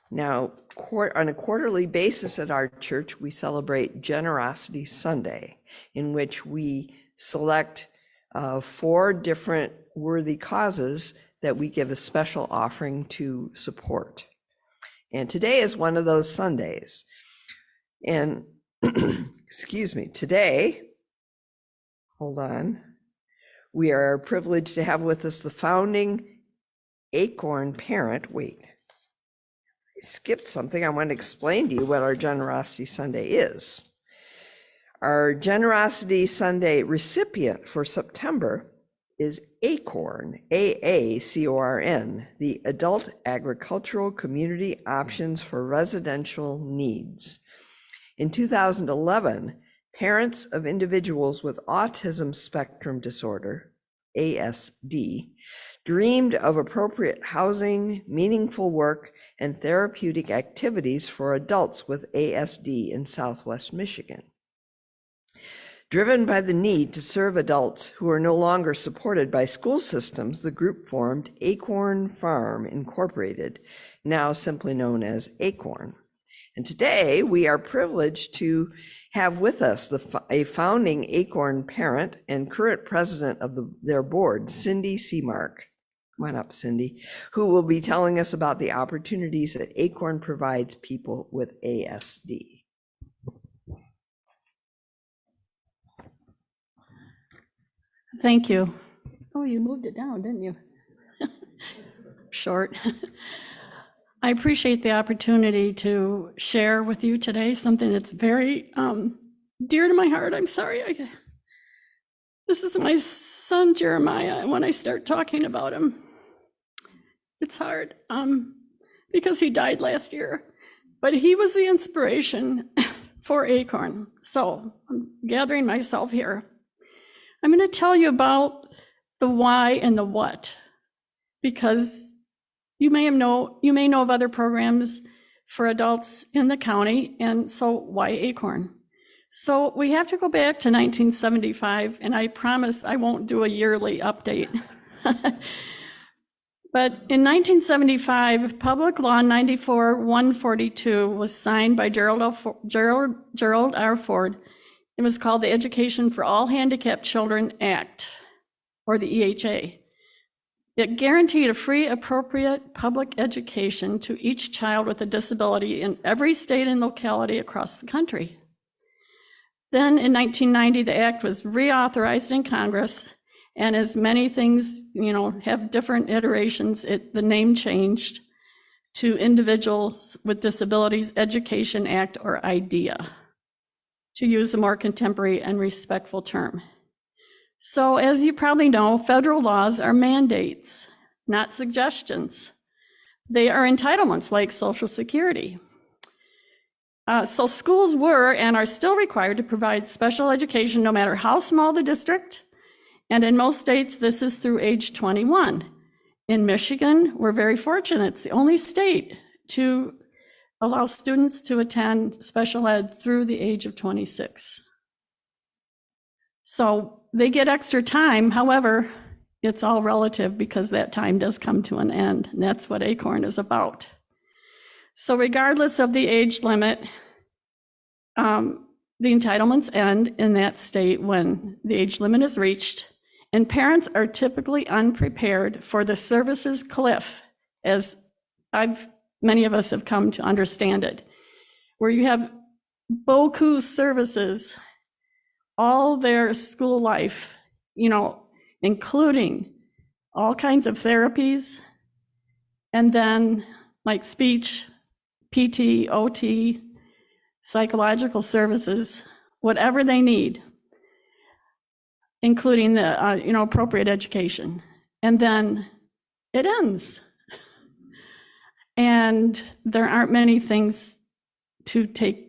Now, on a quarterly basis at our church, we celebrate Generosity Sunday, in which we select 4 different worthy causes that we give a special offering to support. And today is one of those Sundays. And excuse me, today, hold on, we are privileged to have with us the founding AACORN parent. Wait, I skipped something. I want to explain to you what our Generosity Sunday is. Our Generosity Sunday recipient for September is AACORN, AACORN, the Adult Agricultural Community Options for Residential Needs. In 2011, parents of individuals with autism spectrum disorder, ASD, dreamed of appropriate housing, meaningful work, and therapeutic activities for adults with ASD in Southwest Michigan. Driven by the need to serve adults who are no longer supported by school systems, the group formed AACORN Farm Incorporated, now simply known as AACORN. And today we are privileged to have with us a founding AACORN parent and current president of their board, Cindy Semark. Come on up, Cindy, who will be telling us about the opportunities that AACORN provides people with ASD. Thank you. Oh, you moved it down, didn't you? Short. I appreciate the opportunity to share with you today something that's very dear to my heart. I'm sorry. This is my son, Jeremiah, and when I start talking about him, it's hard because he died last year, but he was the inspiration for AACORN. So I'm gathering myself here. I'm going to tell you about the why and the what, because you may know of other programs for adults in the county, and so why AACORN? So we have to go back to 1975, and I promise I won't do a yearly update. But in 1975, Public Law 94-142 was signed by Gerald R. Ford. It was called the Education for All Handicapped Children Act, or the EHA. It guaranteed a free, appropriate public education to each child with a disability in every state and locality across the country. Then in 1990, the act was reauthorized in Congress, and as many things, have different iterations, the name changed to Individuals with Disabilities Education Act, or IDEA, to use a more contemporary and respectful term. So as you probably know, federal laws are mandates, not suggestions. They are entitlements like Social Security. So schools were and are still required to provide special education no matter how small the district. And in most states, this is through age 21. In Michigan, we're very fortunate. It's the only state to allow students to attend special ed through the age of 26. So they get extra time. However, it's all relative because that time does come to an end, and that's what AACORN is about. So regardless of the age limit, the entitlements end in that state when the age limit is reached, and parents are typically unprepared for the services cliff, as many of us have come to understand it, where you have beaucoup services all their school life, including all kinds of therapies, and then like speech, PT, OT, psychological services, whatever they need, including the appropriate education. And then it ends. And there aren't many things that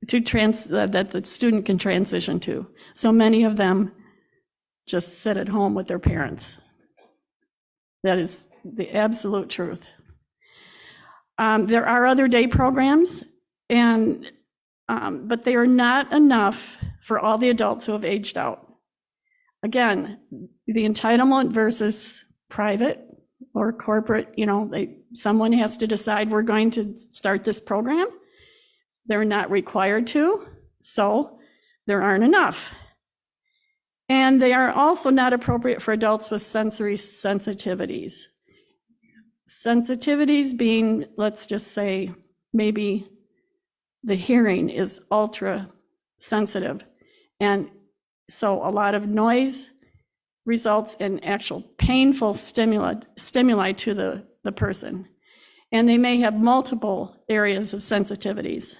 the student can transition to. So many of them just sit at home with their parents. That is the absolute truth. There are other day programs, but they are not enough for all the adults who have aged out. Again, the entitlement versus private or corporate, someone has to decide we're going to start this program. They're not required to, so there aren't enough. And they are also not appropriate for adults with sensory sensitivities. Sensitivities being, let's just say, maybe the hearing is ultra sensitive. And so a lot of noise results in actual painful stimuli to the person. And they may have multiple areas of sensitivities,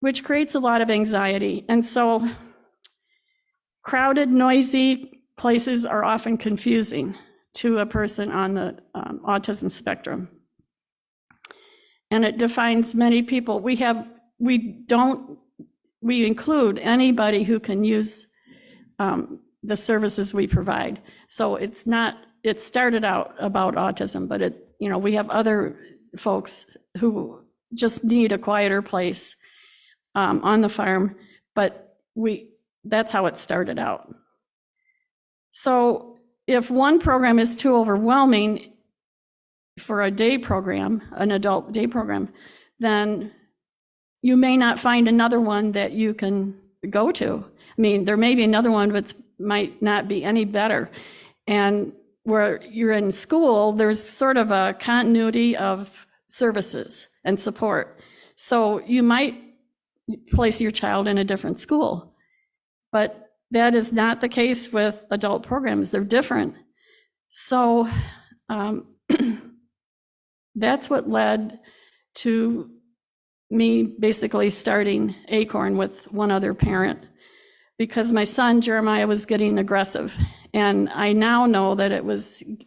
which creates a lot of anxiety. And so crowded, noisy places are often confusing to a person on the autism spectrum. And it defines many people. We include anybody who can use the services we provide. So it started out about autism, but we have other folks who just need a quieter place on the farm, but that's how it started out. So if one program is too overwhelming for a day program, an adult day program, then you may not find another one that you can go to. I mean, there may be another one, but might not be any better. And where you're in school, there's sort of a continuity of services and support. So you might place your child in a different school, but that is not the case with adult programs. They're different. So that's what led to me basically starting AACORN with one other parent, because my son Jeremiah was getting aggressive, and I now know that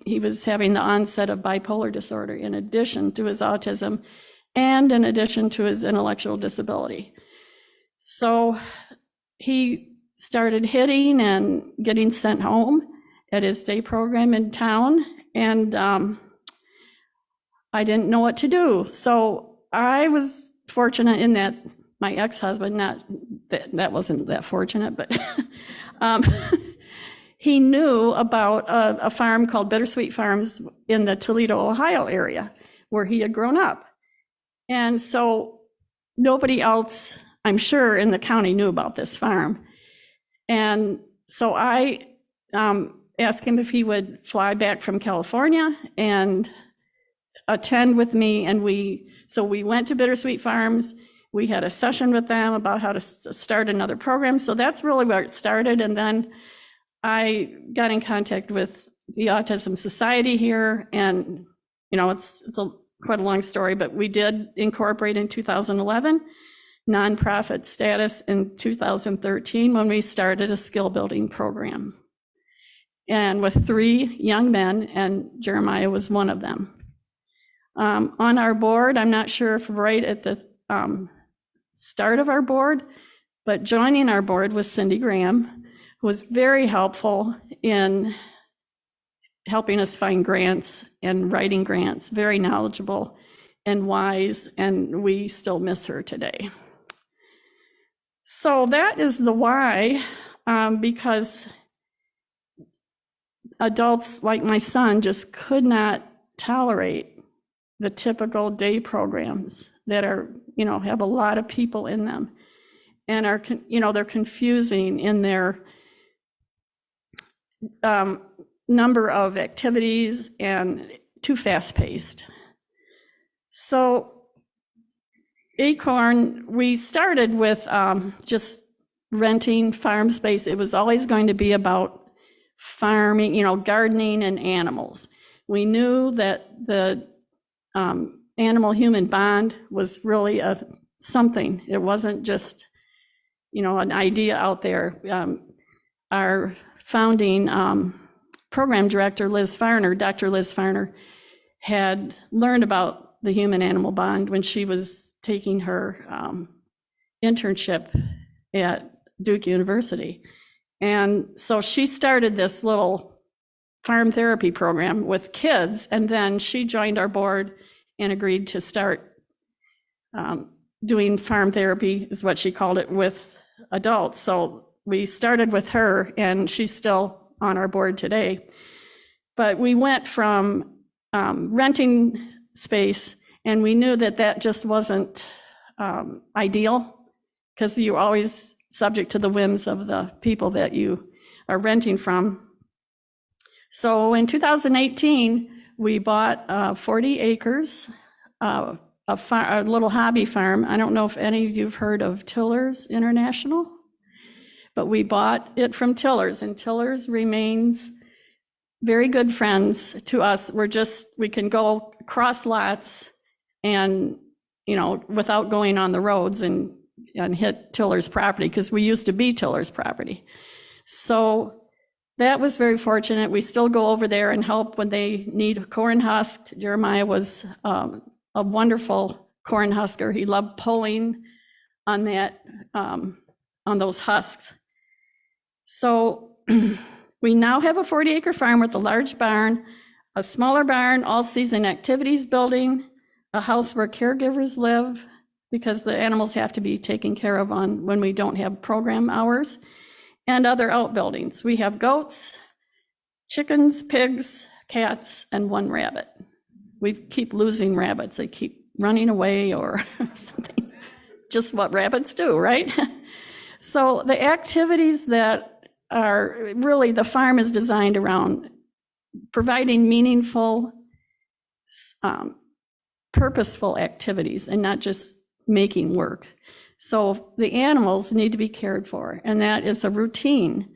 he was having the onset of bipolar disorder in addition to his autism and in addition to his intellectual disability. So he started hitting and getting sent home at his day program in town, and I didn't know what to do. So I was fortunate in that my ex-husband, that wasn't that fortunate, but he knew about a farm called Bittersweet Farms in the Toledo, Ohio area where he had grown up. And so nobody else, I'm sure, in the county knew about this farm. And so I asked him if he would fly back from California and attend with me. And so we went to Bittersweet Farms. We had a session with them about how to start another program. So that's really where it started. And then I got in contact with the Autism Society here. And, it's quite a long story, but we did incorporate in 2011, nonprofit status in 2013 when we started a skill building program. And with 3 young men, and Jeremiah was one of them. On our board, I'm not sure if right at the start of our board, but joining our board was Cindy Graham, who was very helpful in helping us find grants and writing grants, very knowledgeable and wise, and we still miss her today. So that is the why, because adults like my son just could not tolerate the typical day programs that are, have a lot of people in them and are, they're confusing in their number of activities and too fast-paced. So AACORN, we started with just renting farm space. It was always going to be about farming, gardening and animals. We knew that the animal-human bond was really something. It wasn't just, an idea out there. Our founding program director, Dr. Liz Farner, had learned about the human-animal bond when she was taking her internship at Duke University. And so she started this little farm therapy program with kids, and then she joined our board and agreed to start doing farm therapy, is what she called it, with adults. So we started with her, and she's still on our board today. But we went from renting space, and we knew that that just wasn't ideal, because you're always subject to the whims of the people that you are renting from. So in 2018, we bought 40 acres, a little hobby farm. I don't know if any of you have heard of Tillers International, but we bought it from Tillers, and Tillers remains very good friends to us. We can go cross lots and, without going on the roads and hit Tillers property, because we used to be Tillers property. So that was very fortunate. We still go over there and help when they need corn husked. Jeremiah was a wonderful corn husker. He loved pulling on that, on those husks. So we now have a 40-acre farm with a large barn, a smaller barn, all-season activities building, a house where caregivers live, because the animals have to be taken care of when we don't have program hours, and other outbuildings. We have goats, chickens, pigs, cats, and 1 rabbit. We keep losing rabbits. They keep running away or something. Just what rabbits do, right? So the activities that are really, the farm is designed around providing meaningful, purposeful activities and not just making work. So the animals need to be cared for, and that is a routine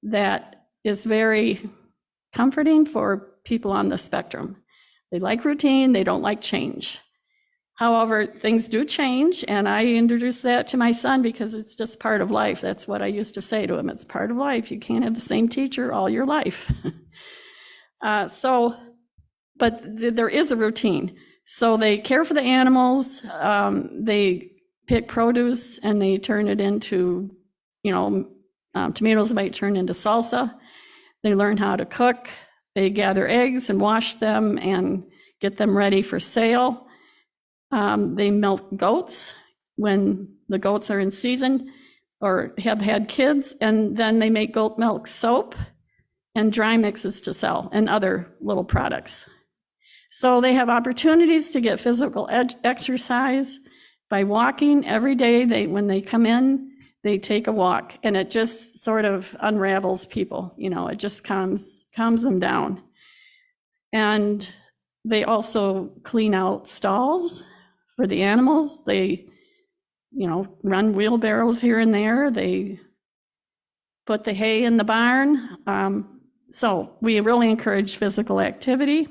that is very comforting for people on the spectrum. They like routine, they don't like change. However, things do change, and I introduced that to my son because it's just part of life. That's what I used to say to him. It's part of life. You can't have the same teacher all your life. But there is a routine. So they care for the animals, they pick produce and they turn it into, tomatoes might turn into salsa. They learn how to cook. They gather eggs and wash them and get them ready for sale. They milk goats when the goats are in season or have had kids, and then they make goat milk soap and dry mixes to sell and other little products. So they have opportunities to get physical exercise by walking every day. When they come in, they take a walk, and it just sort of unravels people. It just calms them down. And they also clean out stalls for the animals. They, run wheelbarrows here and there. They put the hay in the barn. So we really encourage physical activity,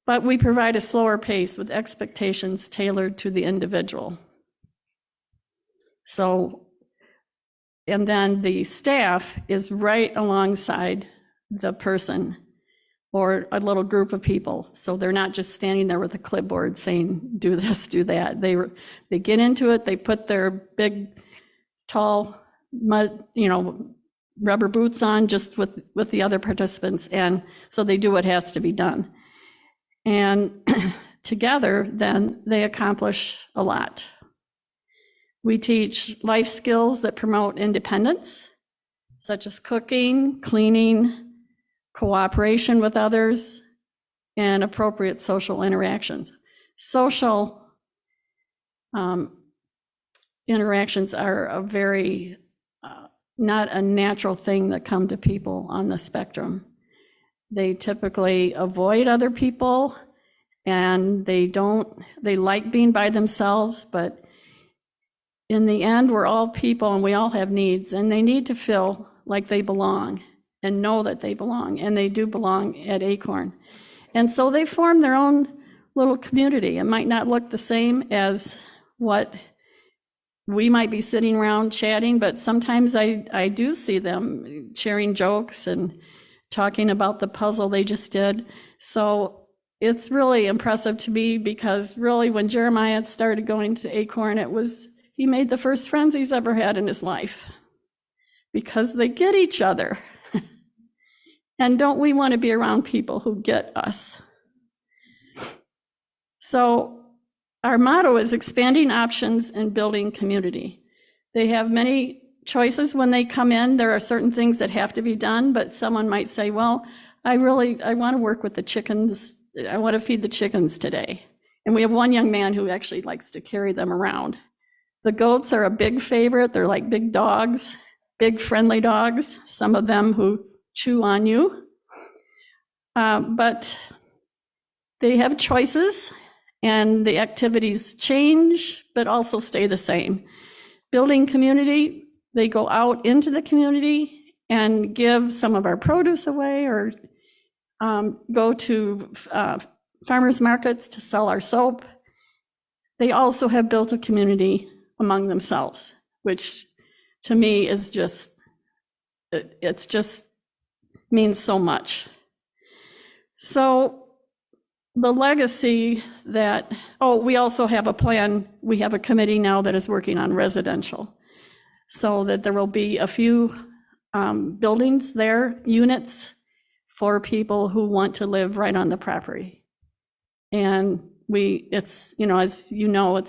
but we provide a slower pace with expectations tailored to the individual. So, and then the staff is right alongside the person or a little group of people. So they're not just standing there with a clipboard saying, do this, do that. They get into it, they put their big, tall, rubber boots on just with the other participants. And so they do what has to be done. And together, then, they accomplish a lot. We teach life skills that promote independence, such as cooking, cleaning, cooperation with others, and appropriate social interactions. Social interactions are a very, not a natural thing that come to people on the spectrum. They typically avoid other people, and they like being by themselves, but in the end, we're all people and we all have needs, and they need to feel like they belong and know that they belong, and they do belong at AACORN. And so they form their own little community. It might not look the same as what we might be sitting around chatting, but sometimes I do see them sharing jokes and talking about the puzzle they just did. So it's really impressive to me, because really when Jeremiah started going to AACORN, he made the first friends he's ever had in his life, because they get each other. And don't we want to be around people who get us? So our motto is expanding options and building community. They have many choices when they come in. There are certain things that have to be done, but someone might say, well, I want to work with the chickens I want to feed the chickens today. And we have one young man who actually likes to carry them around. The goats are a big favorite. They're like big dogs, big friendly dogs, some of them who chew on you. But they have choices, and the activities change, but also stay the same. Building community, they go out into the community and give some of our produce away, or go to farmers markets to sell our soap. They also have built a community among themselves, which to me is just, it's just means so much. So the legacy that, we also have a plan. We have a committee now that is working on residential, so that there will be a few buildings there, units for people who want to live right on the property. And it's, as you know,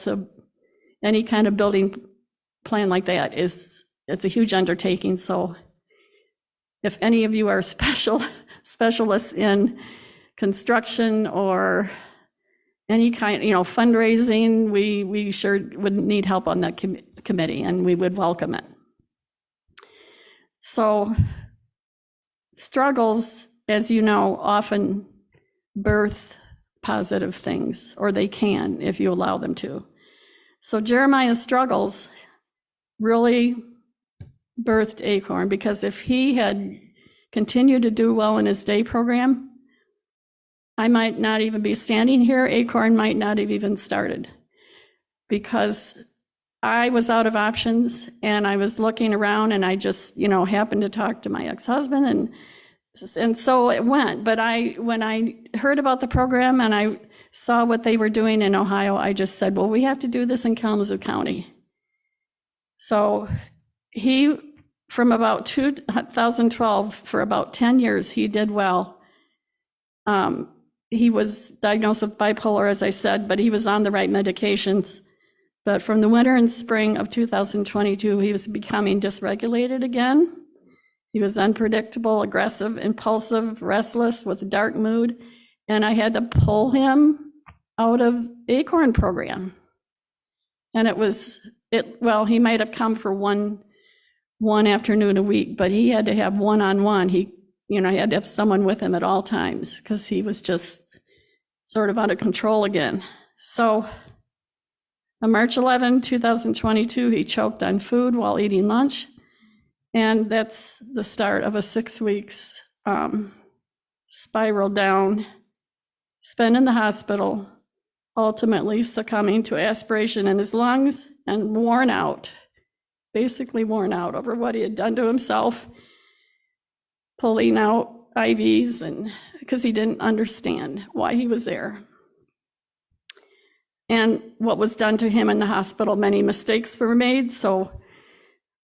any kind of building plan like that it's a huge undertaking. So if any of you are specialists in construction or any kind, fundraising, we sure would need help on that committee, and we would welcome it. So struggles, as you know, often birth positive things, or they can if you allow them to. So Jeremiah's struggles really birthed AACORN, because if he had continued to do well in his day program, I might not even be standing here. AACORN might not have even started, because I was out of options, and I was looking around, and I just, happened to talk to my ex-husband, and so it went. But when I heard about the program and I saw what they were doing in Ohio, I just said, well, we have to do this in Kalamazoo County. So he, from about 2012, for about 10 years, he did well. He was diagnosed with bipolar, as I said, but he was on the right medications. But from the winter and spring of 2022, he was becoming dysregulated again. He was unpredictable, aggressive, impulsive, restless, with a dark mood. And I had to pull him out of AACORN program. And he might have come for one afternoon a week, but he had to have one-on-one. He had to have someone with him at all times, because he was just sort of out of control again. So on March 11, 2022, he choked on food while eating lunch. And that's the start of a 6 weeks spiral down, spent in the hospital, ultimately succumbing to aspiration in his lungs, and basically worn out over what he had done to himself, pulling out IVs, and because he didn't understand why he was there. And what was done to him in the hospital, many mistakes were made, so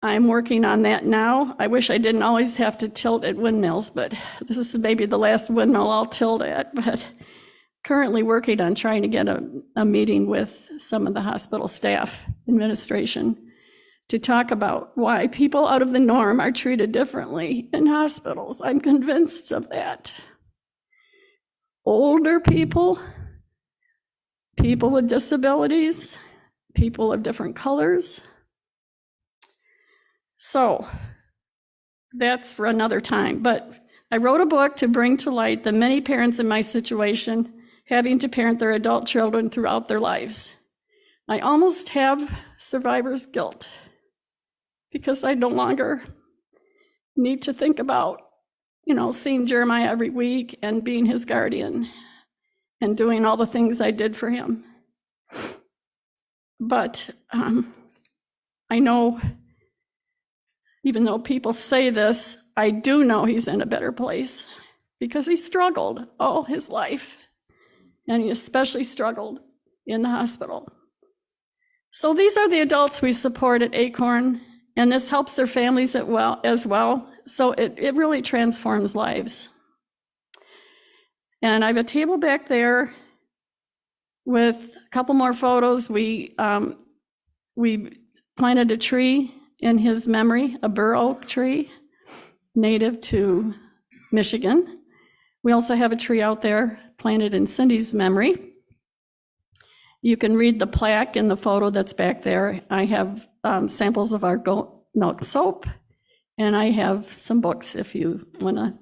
I'm working on that now. I wish I didn't always have to tilt at windmills, but this is maybe the last windmill I'll tilt at. But currently working on trying to get a meeting with some of the hospital staff administration to talk about why people out of the norm are treated differently in hospitals. I'm convinced of that. Older people, people with disabilities, people of different colors. So that's for another time. But I wrote a book to bring to light the many parents in my situation having to parent their adult children throughout their lives. I almost have survivor's guilt, because I no longer need to think about, seeing Jeremiah every week and being his guardian and doing all the things I did for him. But I know, even though people say this, I do know he's in a better place, because he struggled all his life, and he especially struggled in the hospital. So these are the adults we support at AACORN, and this helps their families as well. So it really transforms lives. And I have a table back there with a couple more photos. We planted a tree in his memory, a bur oak tree, native to Michigan. We also have a tree out there planted in Cindy's memory. You can read the plaque in the photo that's back there. I have samples of our goat milk soap, and I have some books if you want to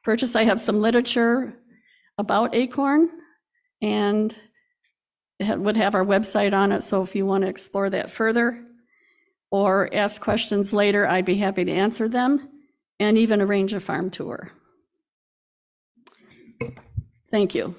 purchase. I have some literature about AACORN, and it would have our website on it, so if you want to explore that further or ask questions later, I'd be happy to answer them and even arrange a farm tour. Thank you.